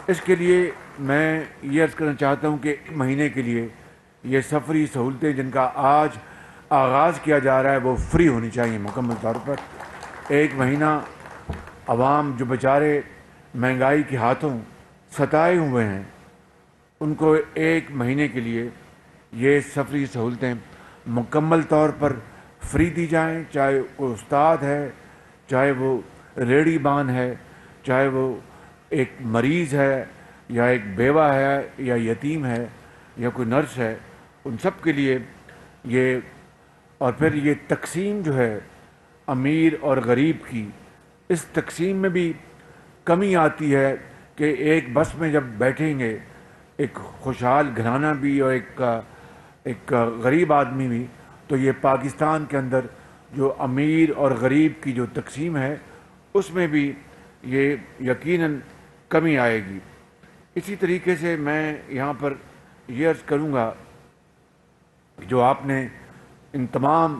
اس کے لیے میں یہ عرض کرنا چاہتا ہوں کہ ایک مہینے کے لیے یہ سفری سہولتیں جن کا آج آغاز کیا جا رہا ہے وہ فری ہونی چاہیے مکمل طور پر۔ ایک مہینہ عوام جو بیچارے مہنگائی کے ہاتھوں ستائے ہوئے ہیں ان کو ایک مہینے کے لیے یہ سفری سہولتیں مکمل طور پر فری دی جائیں، چاہے وہ استاد ہے، چاہے وہ ریڑھی بان ہے، چاہے وہ ایک مریض ہے یا ایک بیوہ ہے یا یتیم ہے یا کوئی نرس ہے، ان سب کے لیے یہ۔ اور پھر یہ تقسیم جو ہے امیر اور غریب کی، اس تقسیم میں بھی کمی آتی ہے کہ ایک بس میں جب بیٹھیں گے ایک خوشحال گھرانہ بھی اور ایک غریب آدمی بھی، تو یہ پاکستان کے اندر جو امیر اور غریب کی جو تقسیم ہے اس میں بھی یہ یقیناً کمی آئے گی۔ اسی طریقے سے میں یہاں پر یہ عرض کروں گا جو آپ نے ان تمام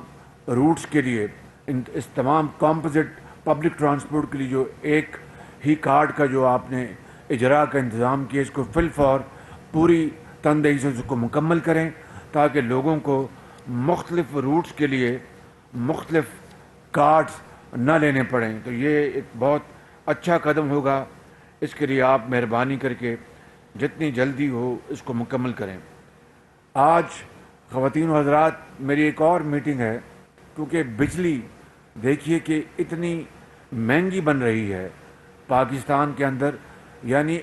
روٹس کے لیے، اس تمام کمپوزٹ پبلک ٹرانسپورٹ کے لیے جو ایک ہی کارڈ کا جو آپ نے اجراء کا انتظام کیا، اس کو فی الفور پوری تندہی سے اس کو مکمل کریں تاکہ لوگوں کو مختلف روٹس کے لیے مختلف کارڈز نہ لینے پڑیں۔ تو یہ ایک بہت اچھا قدم ہوگا، اس کے لیے آپ مہربانی کر کے جتنی جلدی ہو اس کو مکمل کریں۔ آج خواتین و حضرات میری ایک اور میٹنگ ہے، کیونکہ بجلی دیکھیے کہ اتنی مہنگی بن رہی ہے پاکستان کے اندر، یعنی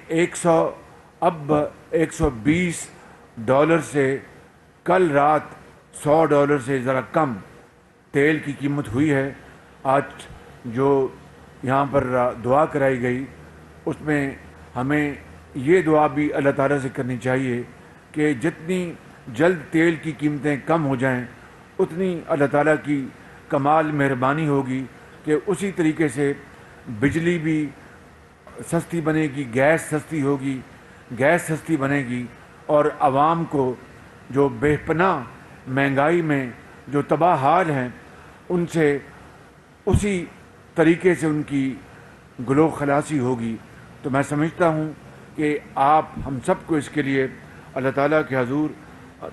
اب $120 سے کل رات $100 سے ذرا کم تیل کی قیمت ہوئی ہے۔ آج جو یہاں پر دعا کرائی گئی اس میں ہمیں یہ دعا بھی اللہ تعالیٰ سے کرنی چاہیے کہ جتنی جلد تیل کی قیمتیں کم ہو جائیں اتنی اللہ تعالیٰ کی کمال مہربانی ہوگی کہ اسی طریقے سے بجلی بھی سستی بنے گی، گیس سستی ہوگی، گیس سستی بنے گی، اور عوام کو جو بے پناہ مہنگائی میں جو تباہ حال ہیں ان سے اسی طریقے سے ان کی گلو خلاصی ہوگی۔ تو میں سمجھتا ہوں کہ آپ ہم سب کو اس کے لیے اللہ تعالیٰ کے حضور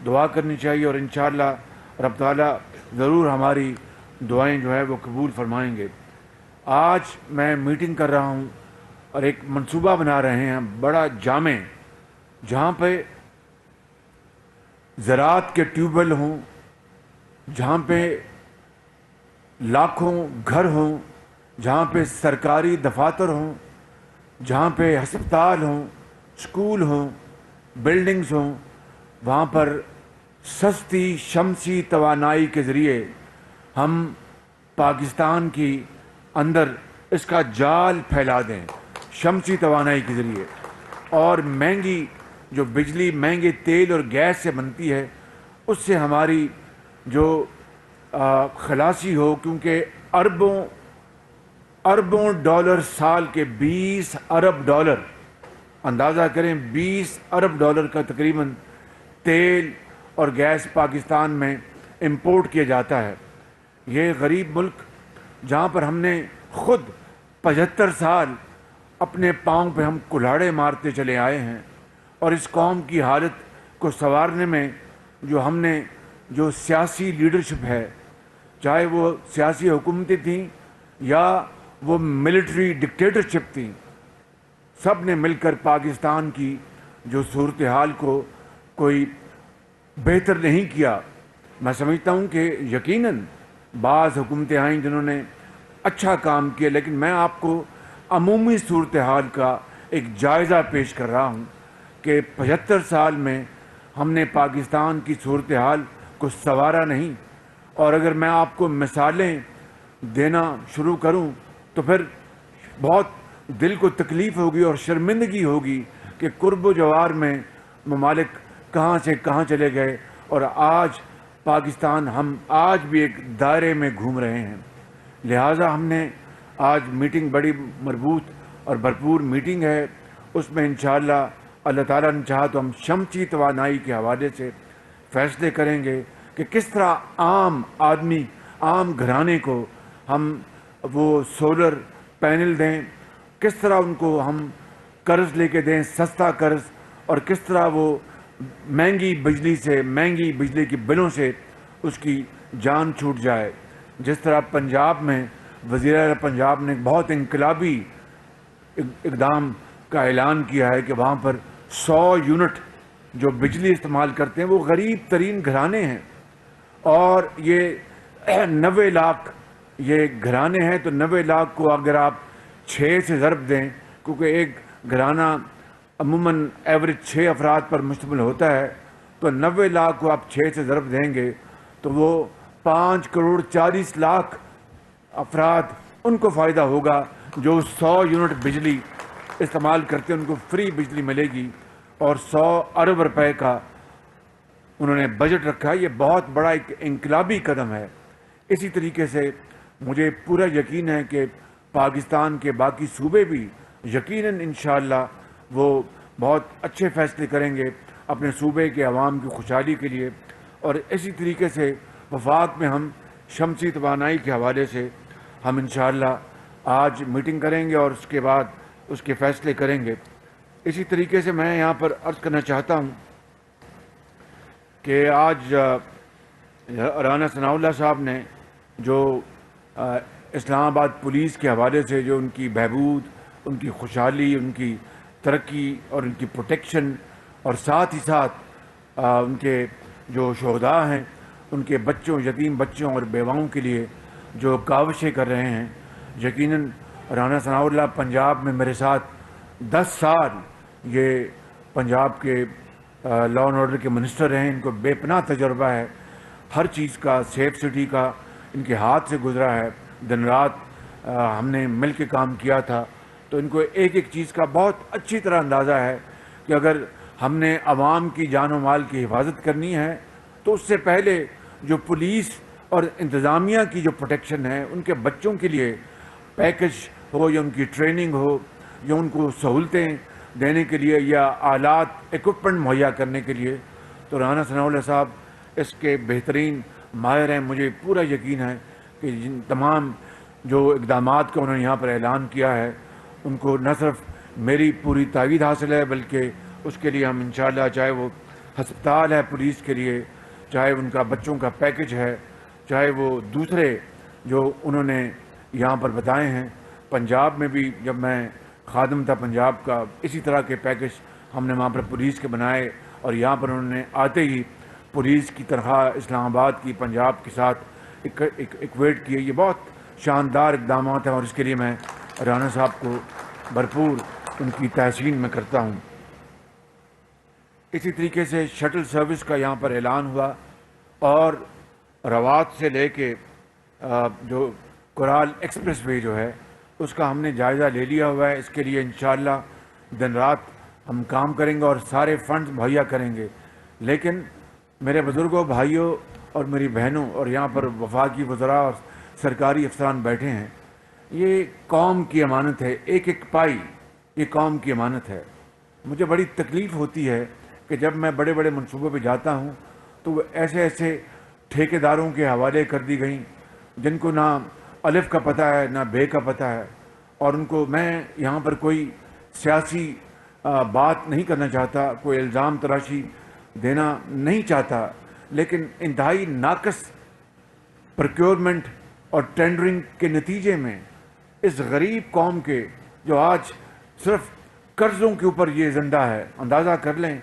دعا کرنی چاہیے، اور انشاءاللہ رب تعالیٰ ضرور ہماری دعائیں جو ہے وہ قبول فرمائیں گے۔ آج میں میٹنگ کر رہا ہوں اور ایک منصوبہ بنا رہے ہیں بڑا جامع، جہاں پہ زراعت کے ٹیوب ویل ہوں، جہاں پہ لاکھوں گھر ہوں، جہاں پہ سرکاری دفاتر ہوں، جہاں پہ ہسپتال ہوں، اسکول ہوں، بلڈنگز ہوں، وہاں پر سستی شمسی توانائی کے ذریعے ہم پاکستان کی اندر اس کا جال پھیلا دیں شمسی توانائی کے ذریعے، اور مہنگی جو بجلی مہنگے تیل اور گیس سے بنتی ہے اس سے ہماری جو خلاصی ہو، کیونکہ اربوں ڈالر سال کے $20 ارب، اندازہ کریں $20 ارب کا تقریباً تیل اور گیس پاکستان میں امپورٹ کیا جاتا ہے۔ یہ غریب ملک جہاں پر ہم نے خود 75 سال اپنے پاؤں پہ ہم کلاڑے مارتے چلے آئے ہیں، اور اس قوم کی حالت کو سنوارنے میں جو ہم نے جو سیاسی لیڈرشپ ہے، چاہے وہ سیاسی حکومتیں تھیں یا وہ ملٹری ڈکٹیٹرشپ تھیں، سب نے مل کر پاکستان کی جو صورتحال کو کوئی بہتر نہیں کیا۔ میں سمجھتا ہوں کہ یقیناً بعض حکومتیں آئیں جنہوں نے اچھا کام کیا، لیکن میں آپ کو عمومی صورتحال کا ایک جائزہ پیش کر رہا ہوں کہ 75 سال میں ہم نے پاکستان کی صورتحال کو سنوارا نہیں، اور اگر میں آپ کو مثالیں دینا شروع کروں تو پھر بہت دل کو تکلیف ہوگی اور شرمندگی ہوگی کہ قرب و جوار میں ممالک کہاں سے کہاں چلے گئے، اور آج پاکستان ہم آج بھی ایک دائرے میں گھوم رہے ہیں۔ لہٰذا ہم نے آج میٹنگ بڑی مربوط اور بھرپور میٹنگ ہے، اس میں انشاءاللہ اللہ تعالیٰ نے چاہا تو ہم شمسی توانائی کے حوالے سے فیصلے کریں گے کہ کس طرح عام آدمی، عام گھرانے کو ہم وہ سولر پینل دیں، کس طرح ان کو ہم قرض لے کے دیں، سستا قرض، اور کس طرح وہ مہنگی بجلی سے، مہنگی بجلی کی بلوں سے اس کی جان چھوٹ جائے۔ جس طرح پنجاب میں وزیر اعلیٰ پنجاب نے بہت انقلابی اقدام کا اعلان کیا ہے کہ وہاں پر 100 یونٹ جو بجلی استعمال کرتے ہیں وہ غریب ترین گھرانے ہیں، اور یہ 90 لاکھ یہ گھرانے ہیں، تو 90 لاکھ کو اگر آپ 6 سے ضرب دیں، کیونکہ ایک گھرانہ عموماً ایوریج 6 افراد پر مشتمل ہوتا ہے، تو 90 لاکھ کو آپ 6 سے ضرب دیں گے تو وہ 5 کروڑ 40 لاکھ افراد ان کو فائدہ ہوگا جو 100 یونٹ بجلی استعمال کرتے ہیں، ان کو فری بجلی ملے گی، اور 100 ارب روپے کا انہوں نے بجٹ رکھا ہے۔ یہ بہت بڑا ایک انقلابی قدم ہے۔ اسی طریقے سے مجھے پورا یقین ہے کہ پاکستان کے باقی صوبے بھی یقیناً انشاءاللہ وہ بہت اچھے فیصلے کریں گے اپنے صوبے کے عوام کی خوشحالی کے لیے۔ اور اسی طریقے سے وفاق میں ہم شمسی توانائی کے حوالے سے ہم انشاءاللہ آج میٹنگ کریں گے اور اس کے بعد اس کے فیصلے کریں گے۔ اسی طریقے سے میں یہاں پر عرض کرنا چاہتا ہوں کہ آج رانا ثناء اللہ صاحب نے جو اسلام آباد پولیس کے حوالے سے جو ان کی بہبود، ان کی خوشحالی، ان کی ترقی اور ان کی پروٹیکشن، اور ساتھ ہی ساتھ ان کے جو شہداء ہیں ان کے بچوں، یتیم بچوں اور بیواؤں کے لیے جو کاوشیں کر رہے ہیں، یقیناً رانا ثناء اللہ پنجاب میں میرے ساتھ 10 سال یہ پنجاب کے لا اینڈ آرڈر کے منسٹر رہے ہیں، ان کو بے پناہ تجربہ ہے ہر چیز کا، سیف سٹی کا ان کے ہاتھ سے گزرا ہے، دن رات ہم نے مل کے کام کیا تھا، تو ان کو ایک ایک چیز کا بہت اچھی طرح اندازہ ہے کہ اگر ہم نے عوام کی جان و مال کی حفاظت کرنی ہے تو اس سے پہلے جو پولیس اور انتظامیہ کی جو پروٹیکشن ہے، ان کے بچوں کے لیے پیکج ہو یا ان کی ٹریننگ ہو یا ان کو سہولتیں دینے کے لیے یا آلات ایکوپمنٹ مہیا کرنے کے لیے، تو رانا ثناء اللہ صاحب اس کے بہترین ماہر ہیں۔ مجھے پورا یقین ہے کہ جن تمام جو اقدامات کا انہوں نے یہاں پر اعلان کیا ہے ان کو نہ صرف میری پوری تائید حاصل ہے، بلکہ اس کے لیے ہم انشاءاللہ، چاہے وہ ہسپتال ہے پولیس کے لیے، چاہے ان کا بچوں کا پیکج ہے، چاہے وہ دوسرے جو انہوں نے یہاں پر بتائے ہیں۔ پنجاب میں بھی جب میں خادم تھا پنجاب کا، اسی طرح کے پیکج ہم نے وہاں پر پولیس کے بنائے، اور یہاں پر انہوں نے آتے ہی پولیس کی تنخواہ اسلام آباد کی پنجاب کے ساتھ ایکویٹ کی ہے۔ یہ بہت شاندار اقدامات ہیں اور اس کے لیے میں رانا صاحب کو بھرپور ان کی تحسین میں کرتا ہوں۔ اسی طریقے سے شٹل سروس کا یہاں پر اعلان ہوا، اور روات سے لے کے جو کرال ایکسپریس وے جو ہے اس کا ہم نے جائزہ لے لیا ہوا ہے۔ اس کے لیے انشاءاللہ دن رات ہم کام کریں گے اور سارے فنڈز مہیا کریں گے۔ لیکن میرے بزرگوں، بھائیوں اور میری بہنوں، اور یہاں پر وفاقی وزراء اور سرکاری افسران بیٹھے ہیں، یہ قوم کی امانت ہے، ایک ایک پائی یہ قوم کی امانت ہے۔ مجھے بڑی تکلیف ہوتی ہے کہ جب میں بڑے بڑے منصوبوں پہ جاتا ہوں تو وہ ایسے ٹھیکیداروں کے حوالے کر دی گئیں جن کو نہ الف کا پتہ ہے نہ بے کا پتہ ہے، اور ان کو میں یہاں پر کوئی سیاسی بات نہیں کرنا چاہتا، کوئی الزام تراشی دینا نہیں چاہتا، لیکن انتہائی ناقص پروکیورمنٹ اور ٹینڈرنگ کے نتیجے میں اس غریب قوم کے جو آج صرف قرضوں کے اوپر یہ زندہ ہے، اندازہ کر لیں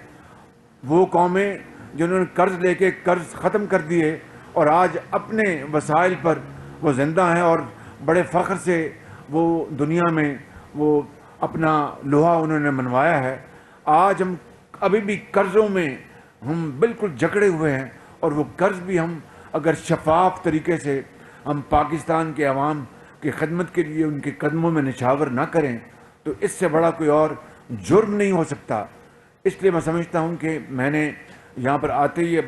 وہ قومیں جنہوں نے قرض لے کے قرض ختم کر دیے اور آج اپنے وسائل پر وہ زندہ ہیں اور بڑے فخر سے وہ دنیا میں وہ اپنا لوہا انہوں نے منوایا ہے۔ آج ہم ابھی بھی قرضوں میں ہم بالکل جکڑے ہوئے ہیں، اور وہ قرض بھی ہم اگر شفاف طریقے سے ہم پاکستان کے عوام کی خدمت کے لیے ان کے قدموں میں نچھاور نہ کریں تو اس سے بڑا کوئی اور جرم نہیں ہو سکتا۔ اس لیے میں سمجھتا ہوں کہ میں نے یہاں پر آتے ہی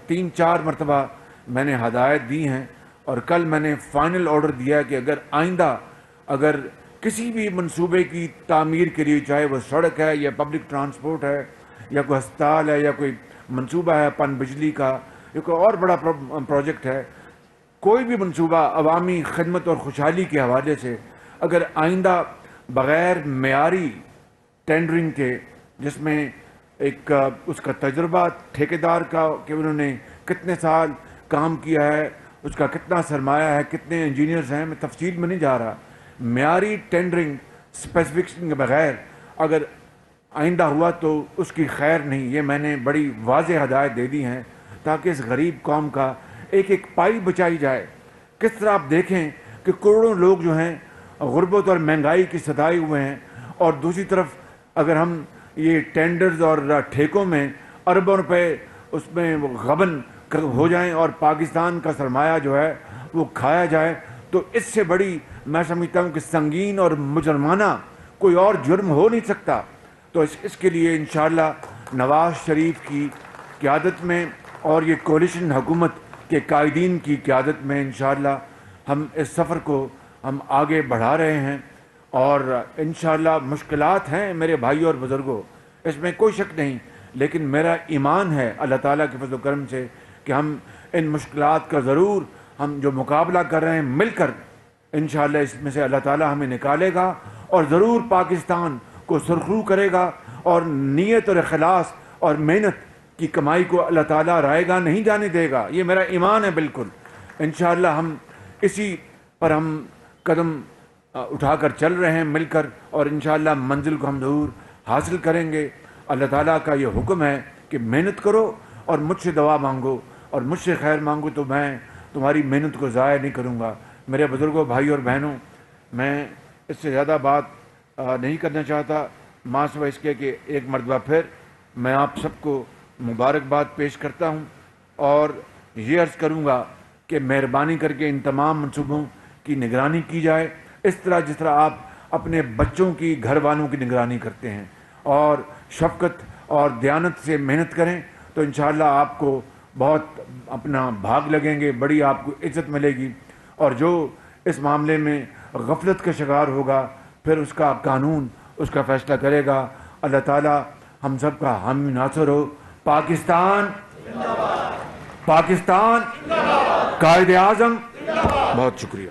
3-4 مرتبہ میں نے ہدایت دی ہیں، اور کل میں نے فائنل آرڈر دیا کہ اگر آئندہ اگر کسی بھی منصوبے کی تعمیر کے لیے، چاہے وہ سڑک ہے یا پبلک ٹرانسپورٹ ہے یا کوئی ہسپتال ہے یا کوئی منصوبہ ہے پن بجلی کا یا کوئی اور بڑا پروجیکٹ ہے، کوئی بھی منصوبہ عوامی خدمت اور خوشحالی کے حوالے سے اگر آئندہ بغیر معیاری ٹینڈرنگ کے، جس میں ایک اس کا تجربہ ٹھیکیدار کا کہ انہوں نے کتنے سال کام کیا ہے، اس کا کتنا سرمایہ ہے، کتنے انجینئرز ہیں، میں تفصیل میں نہیں جا رہا. معیاری ٹینڈرنگ اسپیسیفکیشن کے بغیر اگر آئندہ ہوا تو اس کی خیر نہیں. یہ میں نے بڑی واضح ہدایت دے دی ہیں تاکہ اس غریب قوم کا ایک ایک پائی بچائی جائے. کس طرح آپ دیکھیں کہ کروڑوں لوگ جو ہیں غربت اور مہنگائی کی ستائے ہوئے ہیں، اور دوسری طرف اگر ہم یہ ٹینڈرز اور ٹھیکوں میں اربوں روپے اس میں غبن ہو جائیں اور پاکستان کا سرمایہ جو ہے وہ کھایا جائے، تو اس سے بڑی میں سمجھتا ہوں کہ سنگین اور مجرمانہ کوئی اور جرم ہو نہیں سکتا. تو اس کے لیے انشاءاللہ نواز شریف کی قیادت میں اور یہ کولیشن حکومت کے قائدین کی قیادت میں انشاءاللہ ہم اس سفر کو ہم آگے بڑھا رہے ہیں. اور انشاءاللہ مشکلات ہیں میرے بھائی اور بزرگوں، اس میں کوئی شک نہیں، لیکن میرا ایمان ہے اللہ تعالیٰ کے فضل و کرم سے کہ ہم ان مشکلات کا ضرور ہم جو مقابلہ کر رہے ہیں مل کر انشاءاللہ اس میں سے اللہ تعالیٰ ہمیں نکالے گا اور ضرور پاکستان کو سرخرو کرے گا، اور نیت اور اخلاص اور محنت کی کمائی کو اللہ تعالیٰ رائے گا نہیں جانے دے گا. یہ میرا ایمان ہے بالکل. انشاءاللہ ہم اسی پر ہم قدم اٹھا کر چل رہے ہیں مل کر، اور انشاءاللہ منزل کو ہم ضرور حاصل کریں گے. اللہ تعالیٰ کا یہ حکم ہے کہ محنت کرو اور مجھ سے دعا مانگو اور مجھ سے خیر مانگو، تو میں تمہاری محنت کو ضائع نہیں کروں گا. میرے بزرگوں، بھائی اور بہنوں، میں اس سے زیادہ بات نہیں کرنا چاہتا، ماں سوائے اس کے کہ ایک مرتبہ پھر میں آپ سب کو مبارکباد پیش کرتا ہوں، اور یہ عرض کروں گا کہ مہربانی کر کے ان تمام منصوبوں کی نگرانی کی جائے، اس طرح جس طرح آپ اپنے بچوں کی، گھر والوں کی نگرانی کرتے ہیں، اور شفقت اور دیانت سے محنت کریں تو انشاءاللہ آپ کو بہت اپنا بھاگ لگیں گے، بڑی آپ کو عزت ملے گی. اور جو اس معاملے میں غفلت کا شکار ہوگا پھر اس کا قانون اس کا فیصلہ کرے گا. اللہ تعالیٰ ہم سب کا حامی ناصر ہو. پاکستان پاکستان قائد اعظم. بہت شکریہ.